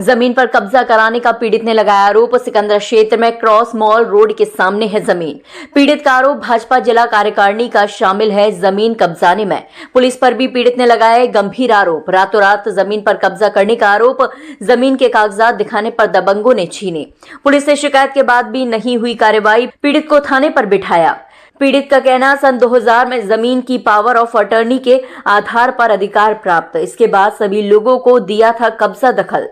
जमीन पर कब्जा कराने का पीड़ित ने लगाया आरोप। सिकंदरा क्षेत्र में क्रॉस मॉल रोड के सामने है जमीन। पीड़ित का आरोप भाजपा जिला कार्यकारिणी का शामिल है जमीन कब्जाने में। पुलिस पर भी पीड़ित ने लगाया गंभीर आरोप। रातों रात जमीन पर कब्जा करने का आरोप। जमीन के कागजात दिखाने पर दबंगों ने छीने। पुलिस से शिकायत के बाद भी नहीं हुई कार्रवाई। पीड़ित को थाने पर बिठाया। पीड़ित का कहना, सन 2000 में जमीन की पावर ऑफ अटर्नी के आधार पर अधिकार प्राप्त। इसके बाद सभी लोगों को दिया था कब्जा दखल।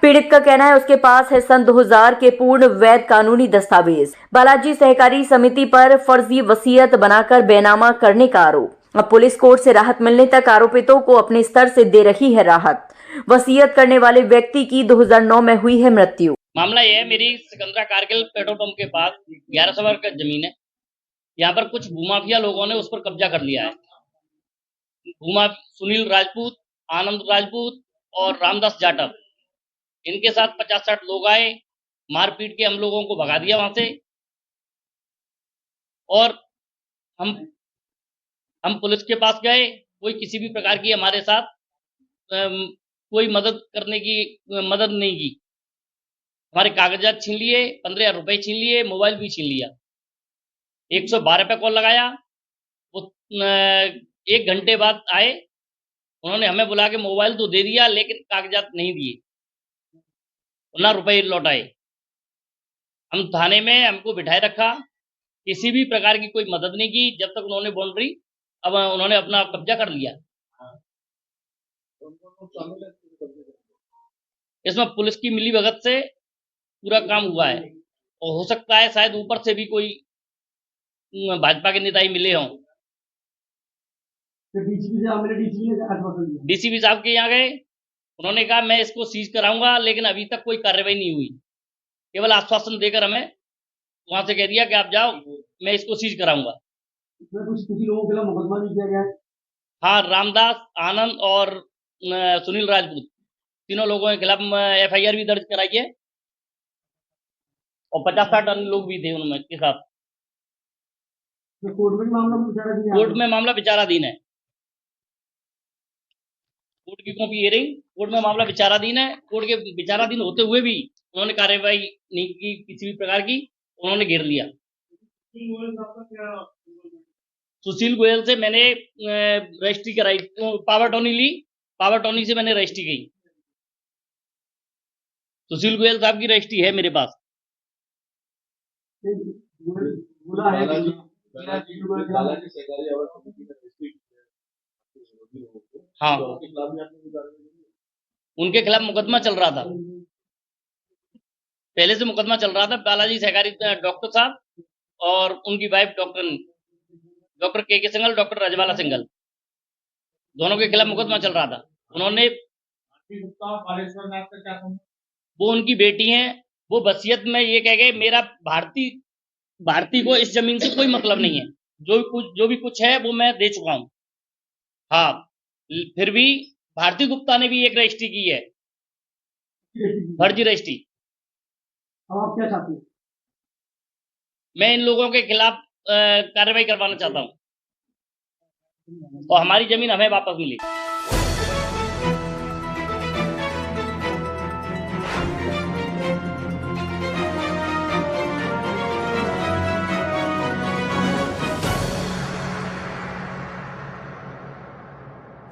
पीड़ित का कहना है उसके पास है सन 2000 के पूर्ण वैध कानूनी दस्तावेज। बालाजी सहकारी समिति पर फर्जी वसीयत बनाकर बेनामा करने का आरोप। अब पुलिस कोर्ट से राहत मिलने तक आरोपितों को अपने स्तर से दे रही है राहत। वसीयत करने वाले व्यक्ति की 2009 में हुई है मृत्यु। मामला यह है, मेरी सिकंदरा कारगिल पेट्रोल पंप के पास 1100 एकड़ जमीन है। यहाँ पर कुछ भूमाफिया लोगों ने उस पर कब्जा कर लिया है। सुनील राजपूत, आनंद राजपूत और रामदास जाटव, इनके साथ 50-60 लोग आए, मारपीट के हम लोगों को भगा दिया वहां से। और हम पुलिस के पास गए, कोई किसी भी प्रकार की हमारे साथ कोई मदद करने की मदद नहीं की। हमारे कागजात छीन लिए, 15,000 रुपए छीन लिए, मोबाइल भी छीन लिया। 112 पे कॉल लगाया, वो 1 घंटे बाद आए। उन्होंने हमें बुला के मोबाइल तो दे दिया, लेकिन कागजात नहीं दिए, ना रुपए लौटाए। हम थाने में हमको बिठाए रखा, किसी भी प्रकार की कोई मदद नहीं की जब तक उन्होंने बाउंड्री अब उन्होंने अपना कब्जा कर लिया। इसमें पुलिस की मिलीभगत से पूरा काम हुआ है, और हो सकता है शायद ऊपर से भी कोई भाजपा के नेता ही मिले हों। डीसीपी साहब के यहाँ गए, उन्होंने कहा मैं इसको सीज कराऊंगा, लेकिन अभी तक कोई कार्रवाई नहीं हुई। केवल आश्वासन देकर हमें वहां से कह दिया कि आप जाओ, मैं इसको सीज कराऊंगा। इसमें किसी लोगों के खिलाफ मुकदमा भी किया गया है? हाँ, रामदास, आनंद और सुनील राजपूत, तीनों लोगों के खिलाफ FIR भी दर्ज कराई है, और 50-60 अन्य लोग भी थे उनमें के साथ। तो कोर्ट में मामला विचाराधीन है? कोर्ट में मामला विचाराधीन है। कोर्ट की कॉपी हियरिंग, कोर्ट में मामला विचाराधीन है। कोर्ट के विचाराधीन होते हुए भी उन्होंने कार्रवाई नहीं की किसी भी प्रकार की, उन्होंने घेर लिया। सुशील गोयल से मैंने रजिस्ट्री कराई, पावर टोनी ली, पावर टोनी से मैंने रजिस्ट्री की। सुशील गोयल साहब की रजिस्ट्री है मेरे पास। हाँ, उनके खिलाफ मुकदमा चल रहा था, पहले से मुकदमा चल रहा था। बालाजी सहकारी डॉक्टर साहब और उनकी वाइफ डॉक्टर के सिंघल, डॉक्टर रजवाला सिंघल, दोनों के खिलाफ मुकदमा चल रहा था। उन्होंने, वो उनकी बेटी हैं, वो वसीयत में ये कह गए मेरा भारती को इस जमीन से कोई मतलब नहीं है, जो भी कुछ है वो मैं दे चुका हूँ। हाँ, फिर भी भारती गुप्ता ने भी एक रजिस्ट्री की है, फर्जी रजिस्ट्री। अब आप क्या चाहते हैं? मैं इन लोगों के खिलाफ कार्रवाई करवाना चाहता हूँ, और हमारी जमीन हमें वापस मिले।